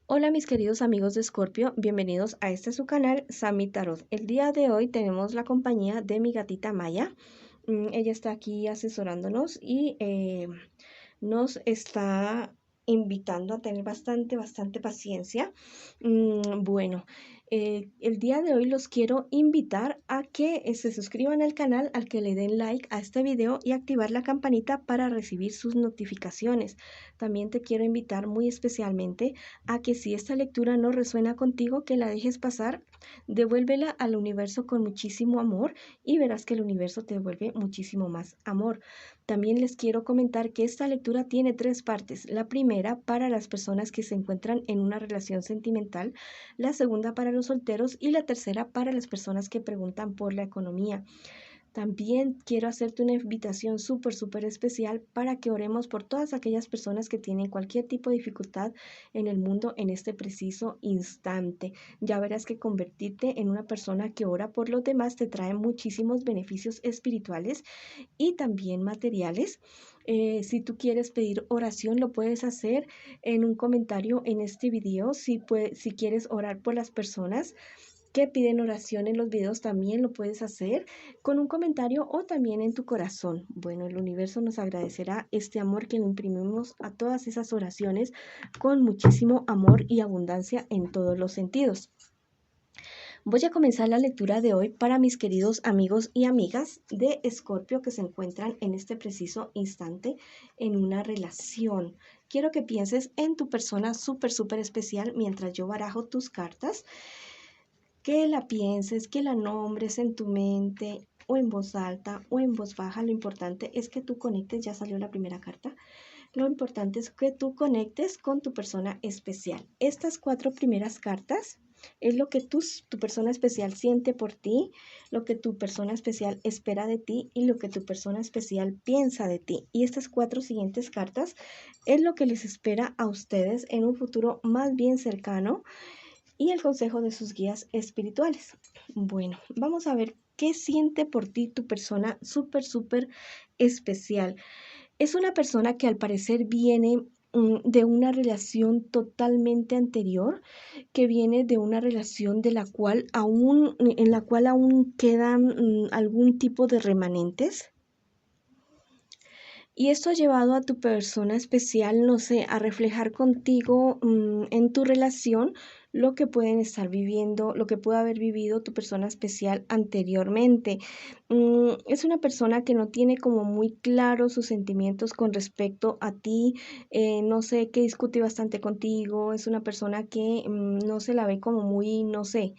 Hola mis queridos amigos de Escorpio, bienvenidos a este su canal Sami Tarot. El día de hoy tenemos la compañía de mi gatita Maya. Ella está aquí asesorándonos y nos está invitando a tener bastante paciencia. Bueno, el día de hoy los quiero invitar a que se suscriban al canal, al que le den like a este video y activar la campanita para recibir sus notificaciones. También te quiero invitar muy especialmente a que si esta lectura no resuena contigo, que la dejes pasar, devuélvela al universo con muchísimo amor y verás que el universo te devuelve muchísimo más amor. También les quiero comentar que esta lectura tiene tres partes. La primera para las personas que se encuentran en una relación sentimental, la segunda para los solteros y la tercera para las personas que preguntan por la economía. También quiero hacerte una invitación súper especial para que oremos por todas aquellas personas que tienen cualquier tipo de dificultad en el mundo en este preciso instante. Ya verás que convertirte en una persona que ora por los demás te trae muchísimos beneficios espirituales y también materiales. Si tú quieres pedir oración, lo puedes hacer en un comentario en este video. Si quieres orar por las personas que piden oración en los videos, también lo puedes hacer con un comentario o también en tu corazón. Bueno, el universo nos agradecerá este amor que le imprimimos a todas esas oraciones con muchísimo amor y abundancia en todos los sentidos. Voy a comenzar la lectura de hoy para mis queridos amigos y amigas de Escorpio que se encuentran en este preciso instante en una relación. Quiero que pienses en tu persona súper especial mientras yo barajo tus cartas, que la pienses, que la nombres en tu mente o en voz alta o en voz baja. Lo importante es que tú conectes, ya salió la primera carta. Lo importante es que tú conectes con tu persona especial. Estas cuatro primeras cartas es lo que tu persona especial siente por ti, lo que tu persona especial espera de ti y lo que tu persona especial piensa de ti. Y estas cuatro siguientes cartas es lo que les espera a ustedes en un futuro más bien cercano y el consejo de sus guías espirituales. Bueno, vamos a ver qué siente por ti tu persona súper especial. Es una persona que al parecer viene de una relación totalmente anterior, que viene de una relación de la cual en la cual aún quedan algún tipo de remanentes. Y esto ha llevado a tu persona especial, no sé, a reflejar contigo en tu relación lo que pueden estar viviendo, lo que puede haber vivido tu persona especial anteriormente. Es una persona que no tiene como muy claros sus sentimientos con respecto a ti, no sé, que discute bastante contigo, es una persona que no se la ve como muy, no sé,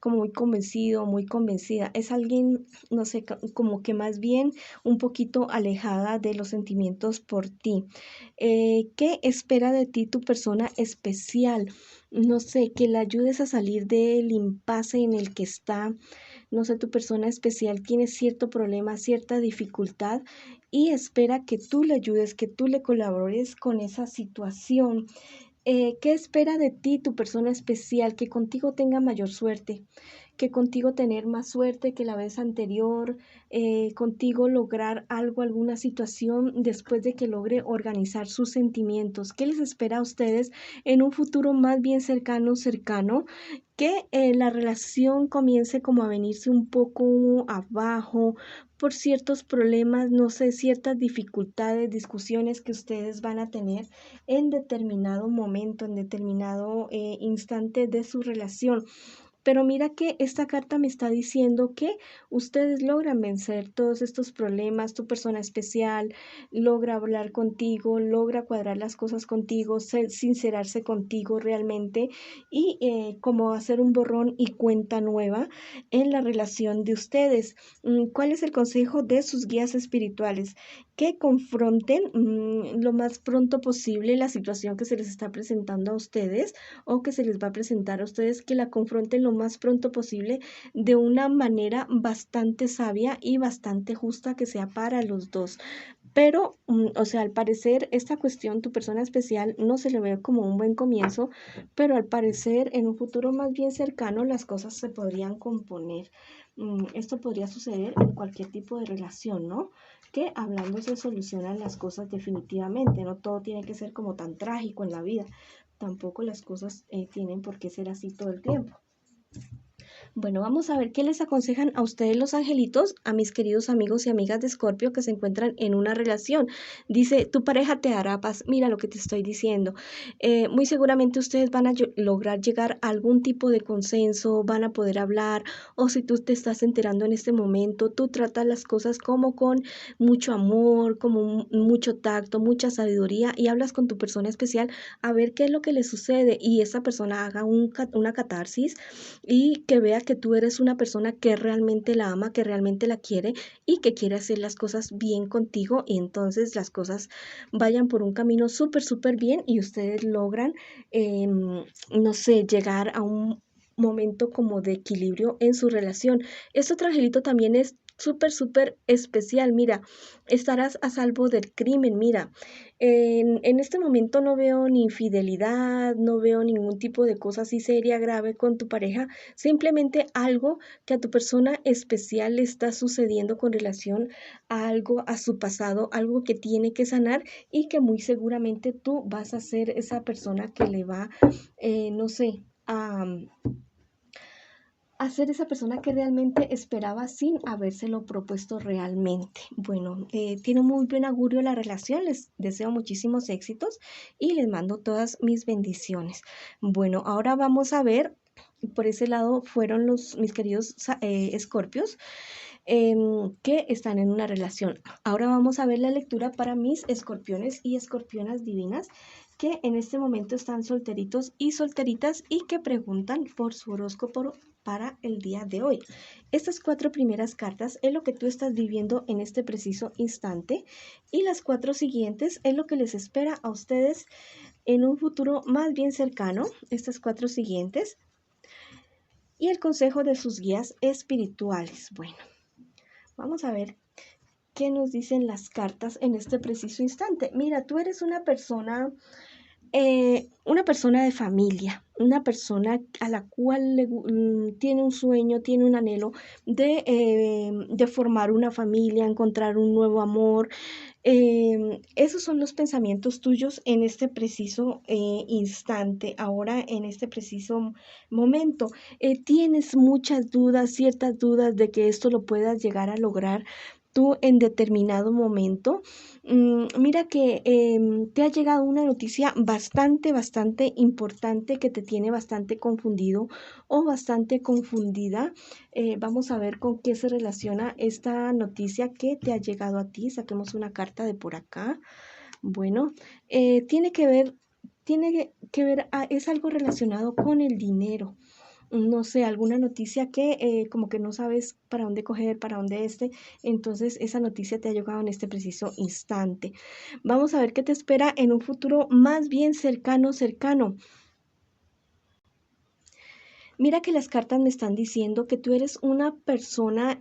como muy convencido, muy convencida. Es alguien, no sé, como que más bien un poquito alejada de los sentimientos por ti. ¿Qué espera de ti tu persona especial? No sé, que la ayudes a salir del impasse en el que está. No sé, tu persona especial tiene cierto problema, cierta dificultad y espera que tú le ayudes, que tú le colabores con esa situación. ¿Qué espera de ti tu persona especial? Que contigo tenga mayor suerte, que contigo tener más suerte que la vez anterior, contigo lograr algo, alguna situación después de que logre organizar sus sentimientos. ¿Qué les espera a ustedes en un futuro más bien cercano? Que la relación comience como a venirse un poco abajo por ciertos problemas, no sé, ciertas dificultades, discusiones que ustedes van a tener en determinado momento, en determinado instante de su relación. Pero mira que esta carta me está diciendo que ustedes logran vencer todos estos problemas, tu persona especial logra hablar contigo, logra cuadrar las cosas contigo, sincerarse contigo realmente y como hacer un borrón y cuenta nueva en la relación de ustedes. ¿Cuál es el consejo de sus guías espirituales? Que confronten lo más pronto posible la situación que se les está presentando a ustedes o que se les va a presentar a ustedes, que la confronten lo más pronto posible de una manera bastante sabia y bastante justa que sea para los dos. Pero, o sea, al parecer esta cuestión, tu persona especial, no se le ve como un buen comienzo, pero al parecer en un futuro más bien cercano las cosas se podrían componer. Esto podría suceder en cualquier tipo de relación, ¿no? Que hablando se solucionan las cosas definitivamente, no todo tiene que ser como tan trágico en la vida, tampoco las cosas tienen por qué ser así todo el tiempo. Bueno, vamos a ver qué les aconsejan a ustedes los angelitos, a mis queridos amigos y amigas de Escorpio que se encuentran en una relación. Dice, tu pareja te hará paz. Mira lo que te estoy diciendo. Muy seguramente ustedes van a lograr llegar a algún tipo de consenso, van a poder hablar, o si tú te estás enterando en este momento, tú tratas las cosas como con mucho amor, como mucho tacto, mucha sabiduría y hablas con tu persona especial a ver qué es lo que le sucede y esa persona haga una catarsis y que vea que tú eres una persona que realmente la ama, que realmente la quiere y que quiere hacer las cosas bien contigo y entonces las cosas vayan por un camino súper bien y ustedes logran, no sé, llegar a un momento como de equilibrio en su relación. Este otro angelito también es súper especial. Mira, estarás a salvo del crimen. Mira, en este momento no veo ni infidelidad, no veo ningún tipo de cosa así seria, grave con tu pareja, simplemente algo que a tu persona especial le está sucediendo con relación a algo, a su pasado, algo que tiene que sanar y que muy seguramente tú vas a ser esa persona que le va, no sé, a ser esa persona que realmente esperaba sin habérselo propuesto realmente. Bueno, tiene muy buen augurio la relación, les deseo muchísimos éxitos y les mando todas mis bendiciones. Bueno, ahora vamos a ver, por ese lado fueron mis queridos escorpios que están en una relación. Ahora vamos a ver la lectura para mis escorpiones y escorpionas divinas que en este momento están solteritos y solteritas y que preguntan por su horóscopo para el día de hoy. Estas 4 primeras cartas es lo que tú estás viviendo en este preciso instante y las 4 siguientes es lo que les espera a ustedes en un futuro más bien cercano. Estas 4 siguientes y el consejo de sus guías espirituales. Bueno, vamos a ver qué nos dicen las cartas en este preciso instante. Mira, tú eres una persona de familia, una persona a la cual tiene un sueño, tiene un anhelo de formar una familia, encontrar un nuevo amor. Esos son los pensamientos tuyos en este preciso instante, ahora en este preciso momento. Tienes muchas dudas, ciertas dudas de que esto lo puedas llegar a lograr tú en determinado momento. Mira que te ha llegado una noticia bastante importante que te tiene bastante confundido o bastante confundida. Vamos a ver con qué se relaciona esta noticia que te ha llegado a ti. Saquemos una carta de por acá. Bueno, tiene que ver, es algo relacionado con el dinero. No sé, alguna noticia que como que no sabes para dónde coger, para dónde entonces esa noticia te ha llegado en este preciso instante. Vamos a ver qué te espera en un futuro más bien cercano. Mira que las cartas me están diciendo que tú eres una persona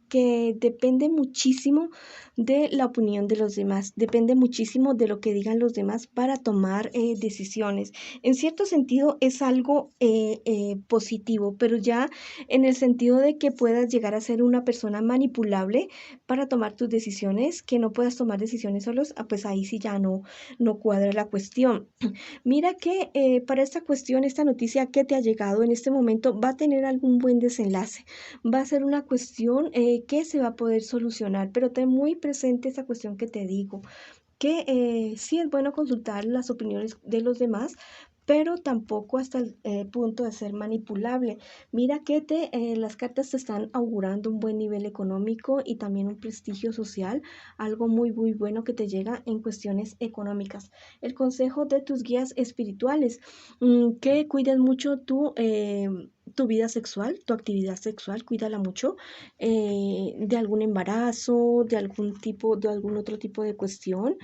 que depende muchísimo de la opinión de los demás, depende muchísimo de lo que digan los demás para tomar decisiones. En cierto sentido es algo positivo, pero ya en el sentido de que puedas llegar a ser una persona manipulable para tomar tus decisiones, que no puedas tomar decisiones solos, pues ahí sí ya no cuadra la cuestión. Mira que para esta cuestión, esta noticia que te ha llegado en este momento va a tener algún buen desenlace. Va a ser una cuestión que se va a poder solucionar, pero ten muy presente esa cuestión que te digo, que sí es bueno consultar las opiniones de los demás, pero tampoco hasta el punto de ser manipulable. Mira que las cartas te están augurando un buen nivel económico y también un prestigio social, algo muy bueno que te llega en cuestiones económicas. El consejo de tus guías espirituales, que cuiden mucho tu vida sexual, tu actividad sexual, cuídala mucho de algún embarazo, de algún otro tipo de cuestión.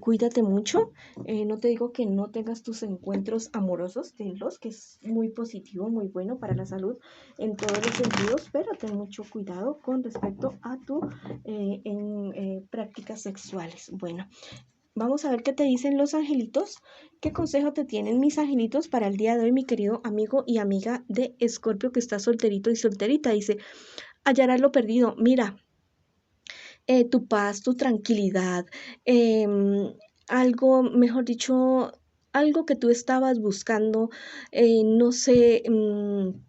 Cuídate mucho. No te digo que no tengas tus encuentros amorosos, tenlos, que es muy positivo, muy bueno para la salud en todos los sentidos, pero ten mucho cuidado con respecto a tu prácticas sexuales. Bueno, vamos a ver qué te dicen los angelitos. ¿Qué consejo te tienen mis angelitos para el día de hoy, mi querido amigo y amiga de Escorpio que está solterito y solterita? Dice, hallarás lo perdido. Mira, tu paz, tu tranquilidad, algo, mejor dicho, algo que tú estabas buscando, no sé,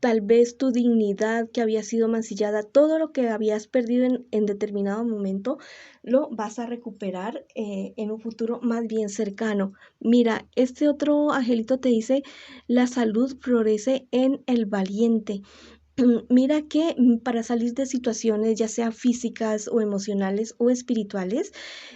tal vez tu dignidad que había sido mancillada, todo lo que habías perdido en determinado momento, lo vas a recuperar en un futuro más bien cercano. Mira, este otro angelito te dice, la salud florece en el valiente. Mira que para salir de situaciones, ya sea físicas o emocionales o espirituales,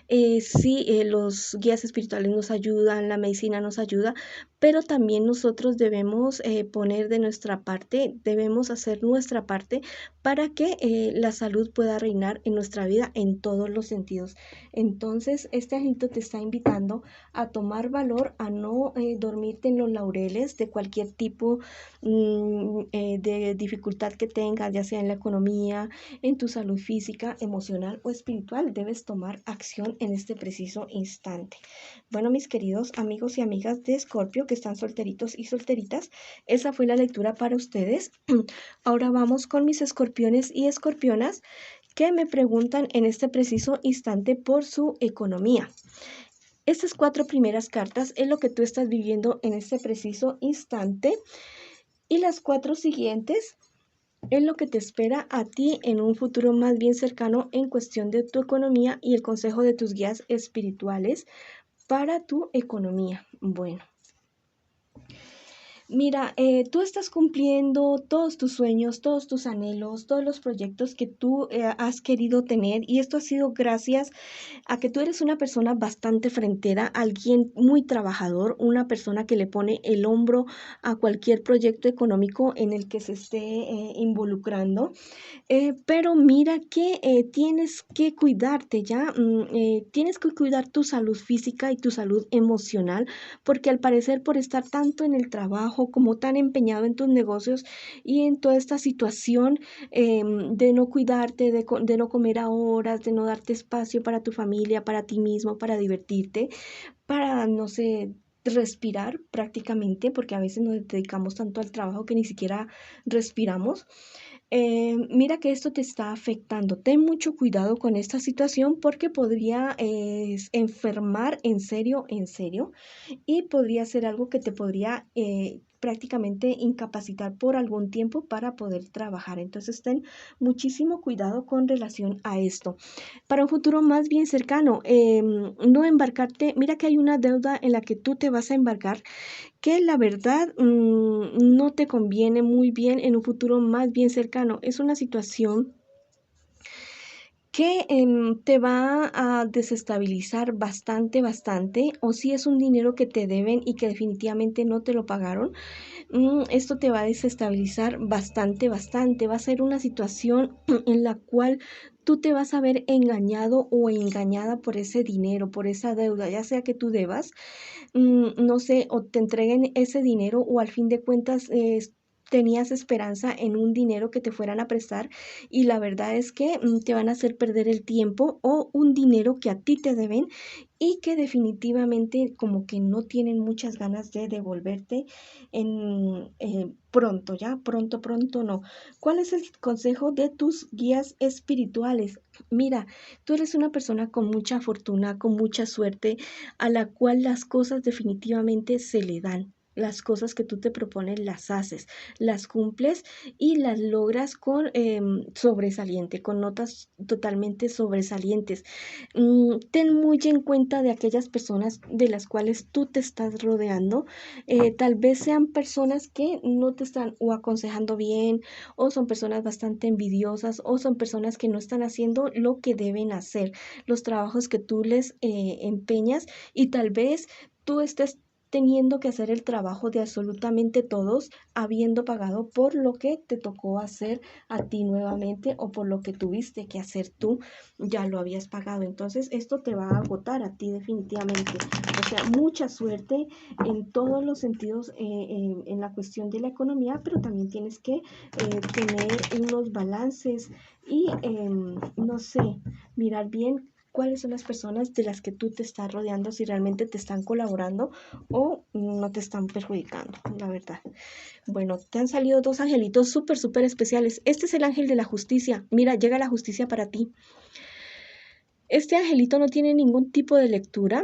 sí, los guías espirituales nos ayudan, la medicina nos ayuda, pero también nosotros debemos poner de nuestra parte, debemos hacer nuestra parte para que la salud pueda reinar en nuestra vida en todos los sentidos. Entonces, este agente te está invitando a tomar valor, a no dormirte en los laureles de cualquier tipo de dificultad que tengas, ya sea en la economía, en tu salud física, emocional o espiritual. Debes tomar acción en este preciso instante. Bueno, mis queridos amigos y amigas de Escorpio que están solteritos y solteritas, esa fue la lectura para ustedes. Ahora vamos con mis escorpiones y escorpionas que me preguntan en este preciso instante por su economía. Estas 4 primeras cartas es lo que tú estás viviendo en este preciso instante y las 4 siguientes es lo que te espera a ti en un futuro más bien cercano en cuestión de tu economía y el consejo de tus guías espirituales para tu economía. Bueno. Mira, tú estás cumpliendo todos tus sueños, todos tus anhelos, todos los proyectos que tú has querido tener y esto ha sido gracias a que tú eres una persona bastante frentera, alguien muy trabajador, una persona que le pone el hombro a cualquier proyecto económico en el que se esté involucrando. Pero mira que tienes que cuidarte, ¿ya? Tienes que cuidar tu salud física y tu salud emocional, porque al parecer por estar tanto en el trabajo como tan empeñado en tus negocios y en toda esta situación de no cuidarte, de no comer a horas, de no darte espacio para tu familia, para ti mismo, para divertirte, para, no sé, respirar prácticamente, porque a veces nos dedicamos tanto al trabajo que ni siquiera respiramos. Mira que esto te está afectando. Ten mucho cuidado con esta situación porque podría enfermar en serio, y podría ser algo que te podría prácticamente incapacitar por algún tiempo para poder trabajar. Entonces ten muchísimo cuidado con relación a esto. Para un futuro más bien cercano, no embarcarte. Mira que hay una deuda en la que tú te vas a embarcar que la verdad no te conviene muy bien en un futuro más bien cercano. Es una situación que te va a desestabilizar bastante, bastante, o si es un dinero que te deben y que definitivamente no te lo pagaron, esto te va a desestabilizar bastante, bastante. Va a ser una situación en la cual tú te vas a ver engañado o engañada por ese dinero, por esa deuda, ya sea que tú debas, no sé, o te entreguen ese dinero o al fin de cuentas tenías esperanza en un dinero que te fueran a prestar y la verdad es que te van a hacer perder el tiempo o un dinero que a ti te deben y que definitivamente como que no tienen muchas ganas de devolverte en pronto, ya, pronto, pronto no. ¿Cuál es el consejo de tus guías espirituales? Mira, tú eres una persona con mucha fortuna, con mucha suerte, a la cual las cosas definitivamente se le dan. Las cosas que tú te propones las haces, las cumples y las logras con sobresaliente, con notas totalmente sobresalientes. Ten muy en cuenta de aquellas personas de las cuales tú te estás rodeando. Tal vez sean personas que no te están o aconsejando bien, o son personas bastante envidiosas, o son personas que no están haciendo lo que deben hacer, los trabajos que tú les empeñas y tal vez tú estés teniendo que hacer el trabajo de absolutamente todos, habiendo pagado por lo que te tocó hacer a ti nuevamente o por lo que tuviste que hacer tú, ya lo habías pagado. Entonces esto te va a agotar a ti definitivamente. O sea, mucha suerte en todos los sentidos en la cuestión de la economía, pero también tienes que tener unos balances y, no sé, mirar bien cuáles son las personas de las que tú te estás rodeando, si realmente te están colaborando o no te están perjudicando, la verdad. Bueno, te han salido 2 angelitos súper, súper especiales. Este es el ángel de la justicia. Mira, llega la justicia para ti. Este angelito no tiene ningún tipo de lectura.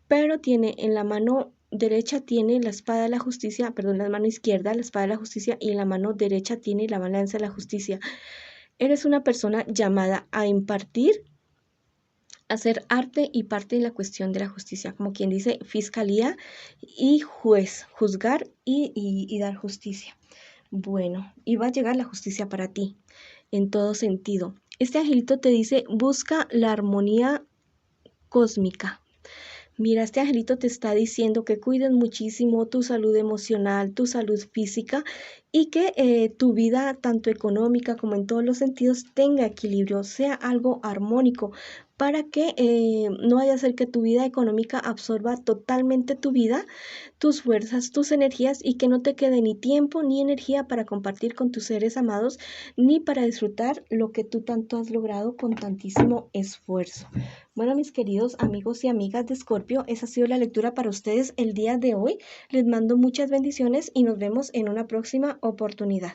pero tiene en la mano derecha tiene la espada de la justicia, perdón, la mano izquierda la espada de la justicia y en la mano derecha tiene la balanza de la justicia. Eres una persona llamada a impartir, hacer arte y parte de la cuestión de la justicia, como quien dice fiscalía y juez, juzgar y dar justicia. Bueno, y va a llegar la justicia para ti en todo sentido. Este angelito te dice, busca la armonía cósmica. Mira, este angelito te está diciendo que cuides muchísimo tu salud emocional, tu salud física y que tu vida, tanto económica como en todos los sentidos, tenga equilibrio, sea algo armónico, para que no vaya a ser que tu vida económica absorba totalmente tu vida, tus fuerzas, tus energías y que no te quede ni tiempo ni energía para compartir con tus seres amados ni para disfrutar lo que tú tanto has logrado con tantísimo esfuerzo. Bueno, mis queridos amigos y amigas de Escorpio, esa ha sido la lectura para ustedes el día de hoy. Les mando muchas bendiciones y nos vemos en una próxima oportunidad.